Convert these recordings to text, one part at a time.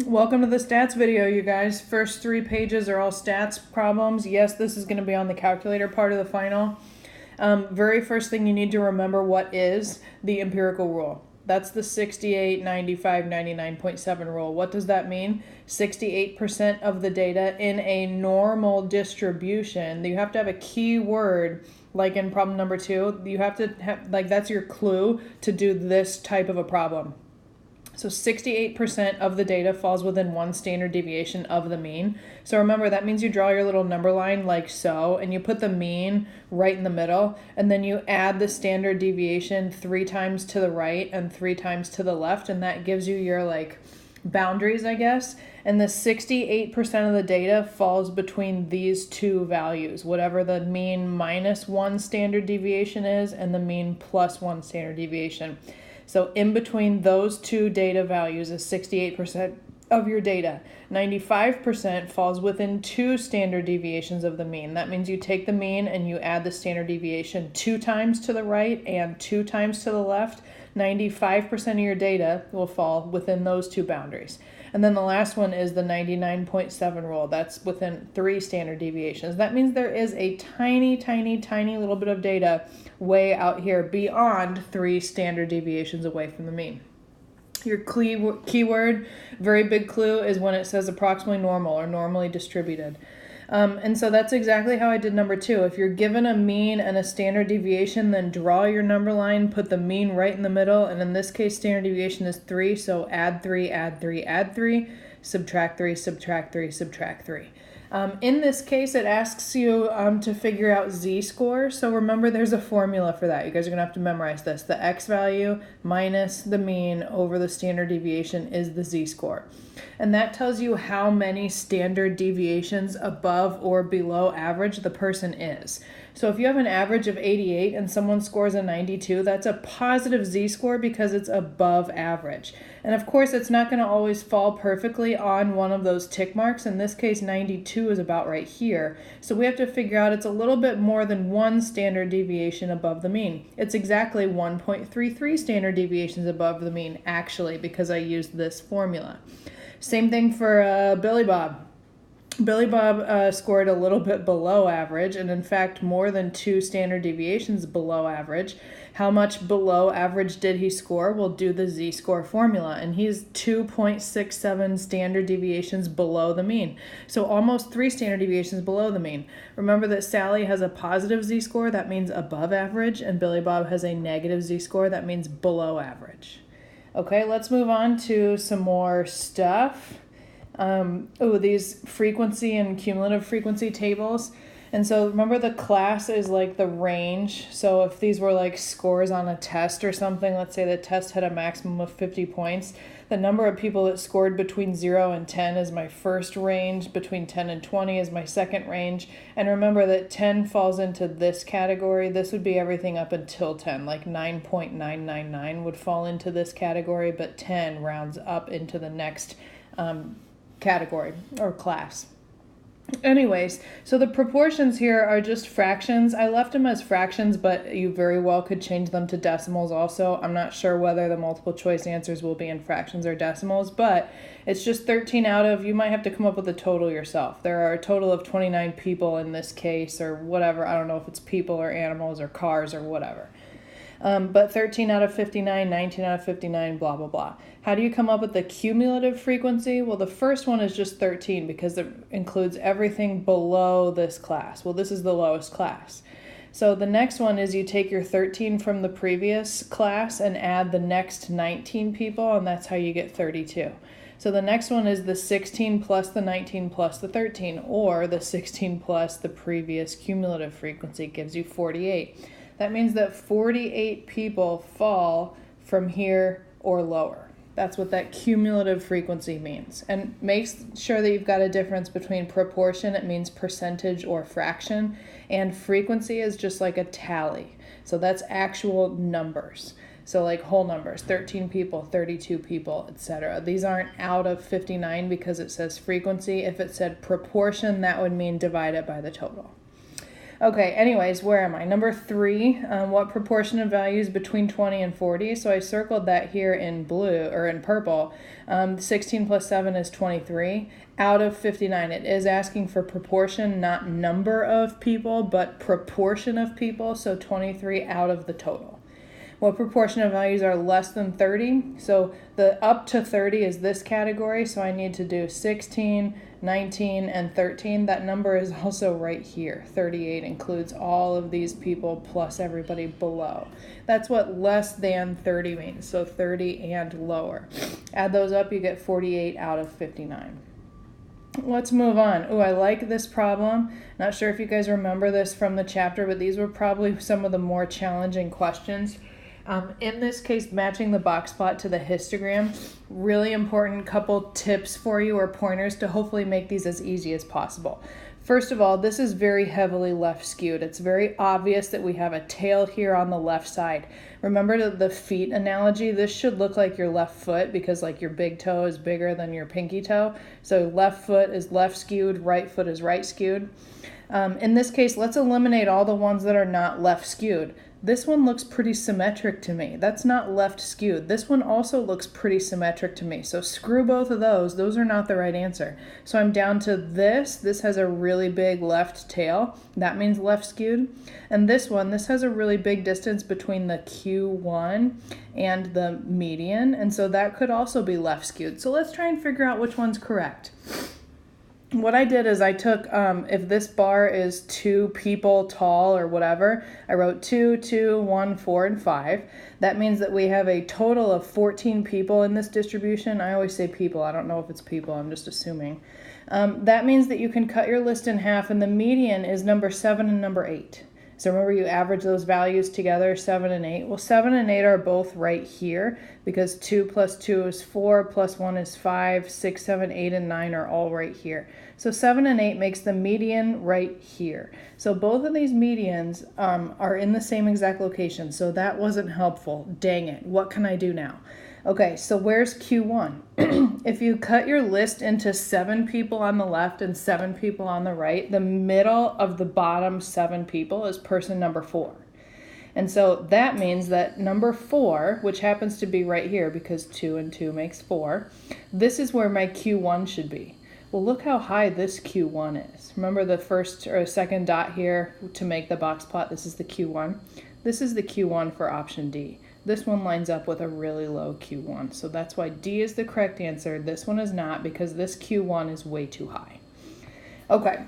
Welcome to the stats video, you guys. First 3 pages are all stats problems. Yes, this is going to be on the calculator part of the final. Very first thing you need to remember what is the empirical rule. That's the 68, 95, 99.7 rule. What does that mean? 68% of the data in a normal distribution. You have to have a key word, like in problem number 2. You have to have, like, that's your clue to do this type of a problem. So 68% of the data falls within one standard deviation of the mean. So remember, that means you draw your little number line like so, and you put the mean right in the middle, and then you add the standard deviation 3 times to the right and 3 times to the left, and that gives you your boundaries, I guess. And the 68% of the data falls between these two values, whatever the mean minus 1 standard deviation is and the mean plus 1 standard deviation. So in between those two data values is 68% of your data. 95% falls within 2 standard deviations of the mean. That means you take the mean and you add the standard deviation 2 times to the right and 2 times to the left. 95% of your data will fall within those two boundaries. And then the last one is the 99.7 rule. That's within 3 standard deviations. That means there is a tiny, tiny, tiny little bit of data way out here beyond 3 standard deviations away from the mean. Your keyword, very big clue, is when it says approximately normal or normally distributed. And so that's exactly how I did number 2. If you're given a mean and a standard deviation, then draw your number line, put the mean right in the middle, and in this case standard deviation is 3, so add 3, add 3, add 3, subtract 3, subtract 3, subtract 3. In this case, it asks you to figure out z-score. So remember, there's a formula for that. You guys are going to have to memorize this. The x value minus the mean over the standard deviation is the z-score. And that tells you how many standard deviations above or below average the person is. So if you have an average of 88 and someone scores a 92, that's a positive z-score because it's above average. And of course, it's not going to always fall perfectly on one of those tick marks. In this case, 92 is about right here. So we have to figure out it's a little bit more than 1 standard deviation above the mean. It's exactly 1.33 standard deviations above the mean, actually, because I used this formula. Same thing for Billy Bob. Billy Bob scored a little bit below average, and in fact more than 2 standard deviations below average. How much below average did he score? We'll do the z-score formula, and he's 2.67 standard deviations below the mean. So almost 3 standard deviations below the mean. Remember that Sally has a positive z-score, that means above average, and Billy Bob has a negative z-score, that means below average. Okay, let's move on to some more stuff. These frequency and cumulative frequency tables. And so remember, the class is like the range. So if these were like scores on a test or something, let's say the test had a maximum of 50 points, the number of people that scored between 0 and 10 is my first range, between 10 and 20 is my second range. And remember that 10 falls into this category. This would be everything up until 10, like 9.999 would fall into this category, but 10 rounds up into the next category or class. Anyways, so the proportions here are just fractions. I left them as fractions, but you very well could change them to decimals also. I'm not sure whether the multiple choice answers will be in fractions or decimals, but it's just 13 out of, you might have to come up with a total yourself. There are a total of 29 people in this case, or whatever. I don't know if it's people or animals or cars or whatever. But 13 out of 59, 19 out of 59, blah, blah, blah. How do you come up with the cumulative frequency? Well, the first one is just 13 because it includes everything below this class. Well, this is the lowest class. So the next one is you take your 13 from the previous class and add the next 19 people, and that's how you get 32. So the next one is the 16 plus the 19 plus the 13, or the 16 plus the previous cumulative frequency gives you 48. That means that 48 people fall from here or lower. That's what that cumulative frequency means. And make sure that you've got a difference between proportion, it means percentage or fraction, and frequency is just like a tally. So that's actual numbers. So like whole numbers, 13 people, 32 people, etc. These aren't out of 59 because it says frequency. If it said proportion, that would mean divide it by the total. Okay, anyways, where am I? Number 3, what proportion of values between 20 and 40? So I circled that here in blue, or in purple. 16 plus 7 is 23. Out of 59, it is asking for proportion, not number of people, but proportion of people, so 23 out of the total. What proportion of values are less than 30? So the up to 30 is this category, so I need to do 16, 19, and 13. That number is also right here. 38 includes all of these people plus everybody below. That's what less than 30 means, so 30 and lower. Add those up, you get 48 out of 59. Let's move on. Oh, I like this problem. Not sure if you guys remember this from the chapter, but these were probably some of the more challenging questions. In this case, matching the box plot to the histogram, really important couple tips for you or pointers to hopefully make these as easy as possible. First of all, this is very heavily left skewed. It's very obvious that we have a tail here on the left side. Remember the feet analogy? This should look like your left foot because like your big toe is bigger than your pinky toe. So left foot is left skewed, right foot is right skewed. In this case, let's eliminate all the ones that are not left skewed. This one looks pretty symmetric to me. That's not left skewed. This one also looks pretty symmetric to me. So screw both of those. Those are not the right answer. So I'm down to this. This has a really big left tail. That means left skewed. And this one, this has a really big distance between the Q1 and the median. And so that could also be left skewed. So let's try and figure out which one's correct. What I did is I took, if this bar is 2 people tall or whatever, I wrote 2, 2, 1, 4, and 5. That means that we have a total of 14 people in this distribution. I always say people. I don't know if it's people. I'm just assuming. That means that you can cut your list in half, and the median is number 7 and number 8. So remember you average those values together, 7 and 8. Well, 7 and 8 are both right here because 2 plus 2 is 4, plus 1 is 5, 6, 7, 8, and 9 are all right here. So 7 and 8 makes the median right here. So both of these medians are in the same exact location. So that wasn't helpful. Dang it. What can I do now? Okay, so where's Q1? If you cut your list into 7 people on the left and 7 people on the right, the middle of the bottom 7 people is person number 4. And so that means that number 4, which happens to be right here because 2 and 2 makes 4, this is where my Q1 should be. Well, look how high this Q1 is. Remember the first or second dot here to make the box plot? This is the Q1. This is the Q1 for option D. This one lines up with a really low Q1. So that's why D is the correct answer. This one is not because this Q1 is way too high. Okay.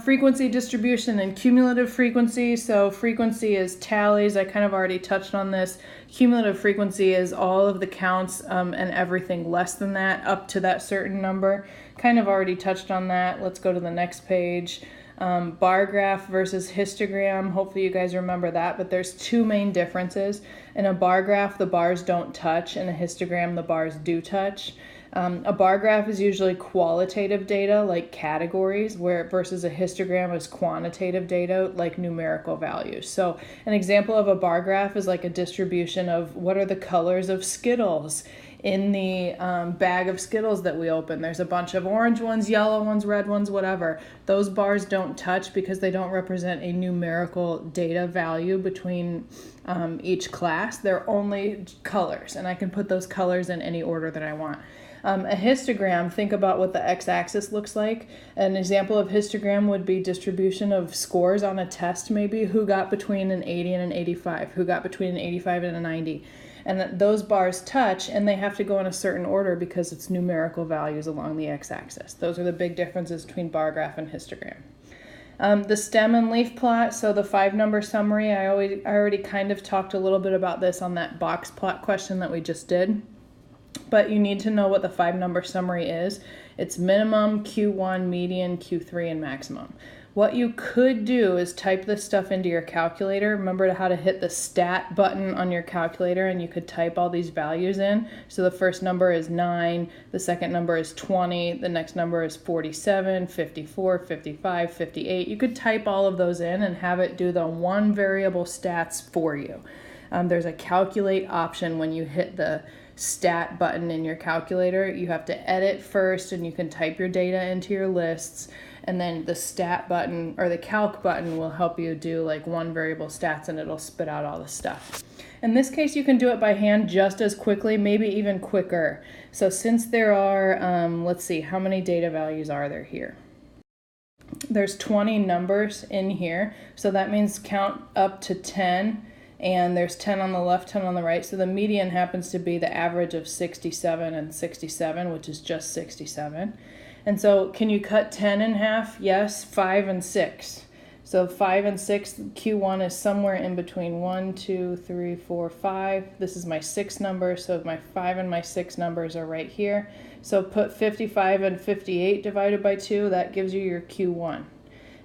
Frequency distribution and cumulative frequency. So frequency is tallies. I kind of already touched on this. Cumulative frequency is all of the counts and everything less than that up to that certain number. Kind of already touched on that. Let's go to the next page. Bar graph versus histogram. Hopefully you guys remember that, but there's 2 main differences. In a bar graph, the bars don't touch. In a histogram, the bars do touch. A bar graph is usually qualitative data like categories, where versus a histogram is quantitative data like numerical values. So an example of a bar graph is like a distribution of what are the colors of Skittles in the bag of Skittles that we open. There's a bunch of orange ones, yellow ones, red ones, whatever. Those bars don't touch because they don't represent a numerical data value between each class. They're only colors, and I can put those colors in any order that I want. A histogram, think about what the x-axis looks like. An example of histogram would be distribution of scores on a test, maybe. Who got between an 80 and an 85? Who got between an 85 and a 90? And those bars touch, and they have to go in a certain order because it's numerical values along the x-axis. Those are the big differences between bar graph and histogram. The stem and leaf plot, so the 5-number summary, I already kind of talked a little bit about this on that box plot question that we just did. But you need to know what the 5-number summary is. It's minimum, Q1, median, Q3, and maximum. What you could do is type this stuff into your calculator. Remember how to hit the stat button on your calculator, and you could type all these values in. So the first number is 9, the second number is 20, the next number is 47, 54, 55, 58. You could type all of those in and have it do the one variable stats for you. There's a calculate option when you hit the stat button in your calculator. You have to edit first, and you can type your data into your lists, and then the stat button or the calc button will help you do like one variable stats, and it'll spit out all the stuff. In this case, you can do it by hand just as quickly, maybe even quicker. So since there are, let's see, how many data values are there here? There's 20 numbers in here, so that means count up to 10, and there's 10 on the left, 10 on the right, so the median happens to be the average of 67 and 67, which is just 67. And so can you cut 10 in half? Yes, 5 and 6. So 5 and 6, Q1 is somewhere in between 1, 2, 3, 4, 5. This is my 6 number, so my 5 and my 6 numbers are right here. So put 55 and 58 divided by 2, that gives you your Q1.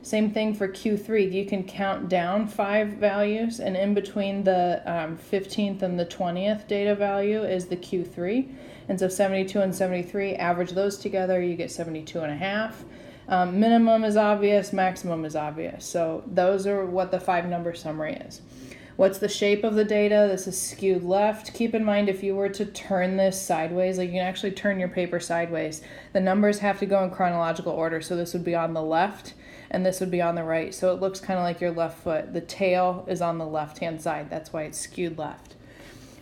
Same thing for Q3. You can count down 5 values, and in between the 15th and the 20th data value is the Q3. And so 72 and 73, average those together, you get 72 and a half. Minimum is obvious, maximum is obvious. So those are what the 5-number summary is. What's the shape of the data? This is skewed left. Keep in mind, if you were to turn this sideways, like you can actually turn your paper sideways, the numbers have to go in chronological order. So this would be on the left and this would be on the right. So it looks kind of like your left foot. The tail is on the left-hand side. That's why it's skewed left.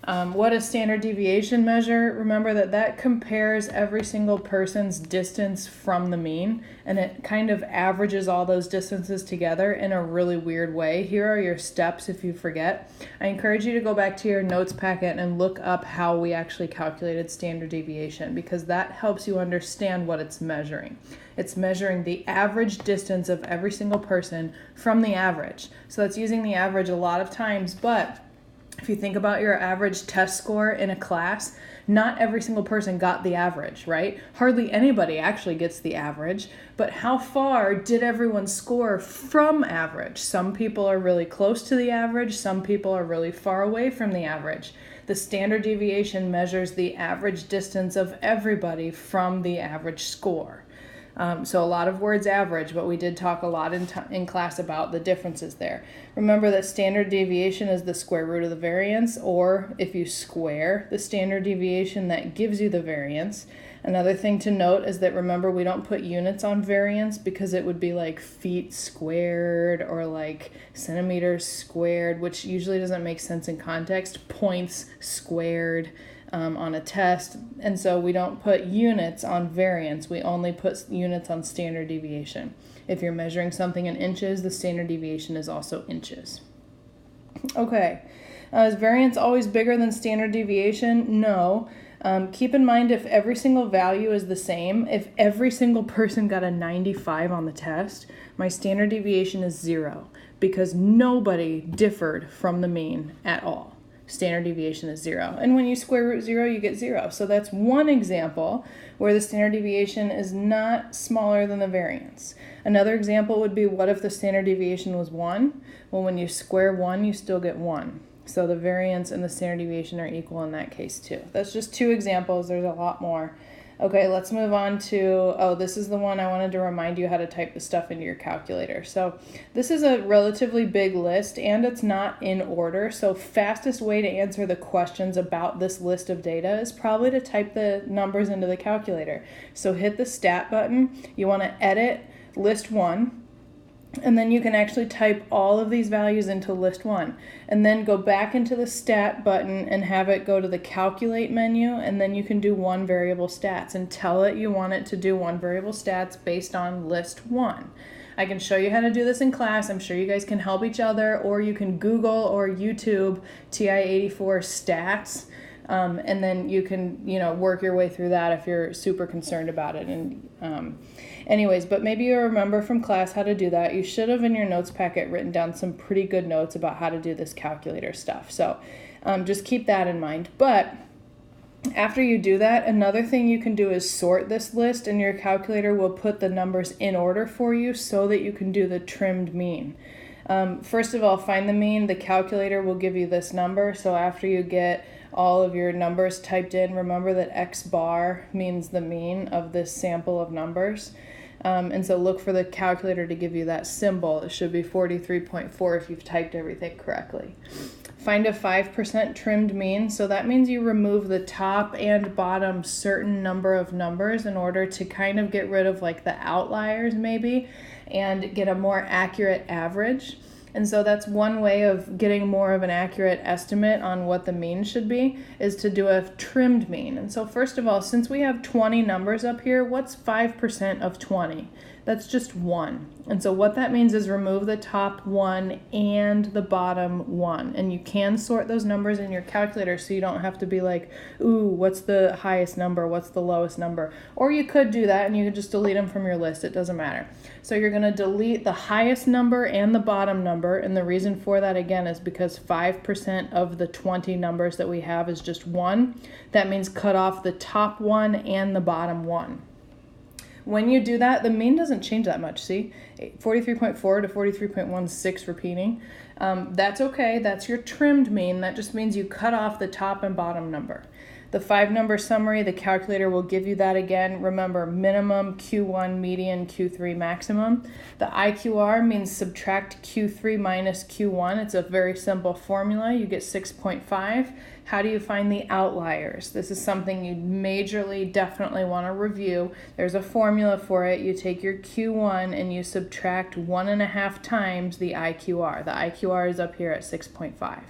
What is standard deviation measure? Remember that compares every single person's distance from the mean, and it kind of averages all those distances together in a really weird way. Here are your steps if you forget. I encourage you to go back to your notes packet and look up how we actually calculated standard deviation, because that helps you understand what it's measuring. It's measuring the average distance of every single person from the average. So it's using the average a lot of times, but if you think about your average test score in a class, not every single person got the average, right? Hardly anybody actually gets the average, but how far did everyone score from average? Some people are really close to the average, some people are really far away from the average. The standard deviation measures the average distance of everybody from the average score. So a lot of words average, but we did talk a lot in class about the differences there. Remember that standard deviation is the square root of the variance, or if you square the standard deviation, that gives you the variance. Another thing to note is that, remember, we don't put units on variance because it would be like feet squared or like centimeters squared, which usually doesn't make sense in context. Points squared. On a test, and so we don't put units on variance, we only put units on standard deviation. If you're measuring something in inches, the standard deviation is also inches. Okay, is variance always bigger than standard deviation? No. Keep in mind, if every single value is the same, if every single person got a 95 on the test, my standard deviation is 0, because nobody differed from the mean at all. Standard deviation is 0. And when you square root 0, you get 0. So that's one example where the standard deviation is not smaller than the variance. Another example would be, what if the standard deviation was 1? Well, when you square 1, you still get 1. So the variance and the standard deviation are equal in that case too. That's just 2 examples. There's a lot more. Okay, let's move on to, this is the one I wanted to remind you how to type the stuff into your calculator. So this is a relatively big list, and it's not in order. So fastest way to answer the questions about this list of data is probably to type the numbers into the calculator. So hit the stat button. You want to edit list 1. And then you can actually type all of these values into list 1, and then go back into the stat button and have it go to the calculate menu, and then you can do one variable stats and tell it you want it to do one variable stats based on list 1. I can show you how to do this in class. I'm sure you guys can help each other, or you can Google or YouTube TI-84 stats. And then you can, work your way through that if you're super concerned about it. And anyways, but maybe you remember from class how to do that. You should have in your notes packet written down some pretty good notes about how to do this calculator stuff. So just keep that in mind. But after you do that, another thing you can do is sort this list, and your calculator will put the numbers in order for you so that you can do the trimmed mean. First of all, find the mean. The calculator will give you this number. So after you get all of your numbers typed in, remember that X bar means the mean of this sample of numbers. And so look for the calculator to give you that symbol. It should be 43.4 if you've typed everything correctly. Find a 5% trimmed mean. So that means you remove the top and bottom certain number of numbers in order to kind of get rid of like the outliers maybe and get a more accurate average. And so that's one way of getting more of an accurate estimate on what the mean should be, is to do a trimmed mean. And so first of all, since we have 20 numbers up here, what's 5% of 20? That's just 1. And so what that means is remove the top 1 and the bottom 1. And you can sort those numbers in your calculator so you don't have to be like, ooh, what's the highest number? What's the lowest number? Or you could do that and you could just delete them from your list. It doesn't matter. So you're going to delete the highest number and the bottom number. And the reason for that, again, is because 5% of the 20 numbers that we have is just 1. That means cut off the top 1 and the bottom 1. When you do that, the mean doesn't change that much, see? 43.4 to 43.16 repeating. That's okay, that's your trimmed mean. That just means you cut off the top and bottom number. The 5-number summary, the calculator will give you that again. Remember, minimum, Q1, median, Q3, maximum. The IQR means subtract Q3 minus Q1. It's a very simple formula. You get 6.5. How do you find the outliers? This is something you majorly definitely want to review. There's a formula for it. You take your Q1 and you subtract 1.5 times the IQR. The IQR is up here at 6.5.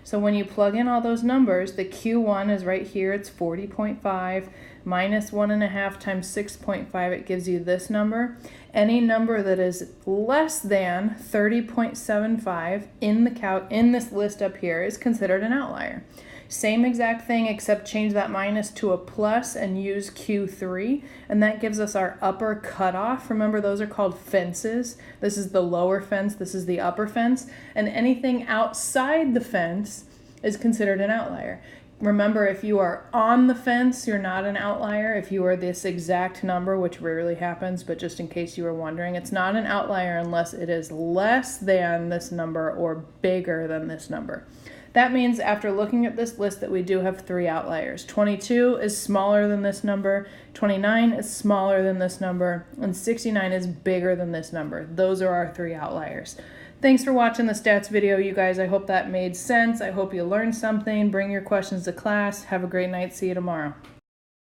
So when you plug in all those numbers, the Q1 is right here, it's 40.5, minus 1.5 times 6.5, it gives you this number. Any number that is less than 30.75 in this list up here is considered an outlier. Same exact thing, except change that minus to a plus and use Q3, and that gives us our upper cutoff. Remember, those are called fences. This is the lower fence, this is the upper fence, and anything outside the fence is considered an outlier. Remember, if you are on the fence, you're not an outlier. If you are this exact number, which rarely happens, but just in case you were wondering, it's not an outlier unless it is less than this number or bigger than this number. That means after looking at this list that we do have 3 outliers. 22 is smaller than this number, 29 is smaller than this number, and 69 is bigger than this number. Those are our 3 outliers. Thanks for watching the stats video, you guys. I hope that made sense. I hope you learned something. Bring your questions to class. Have a great night. See you tomorrow.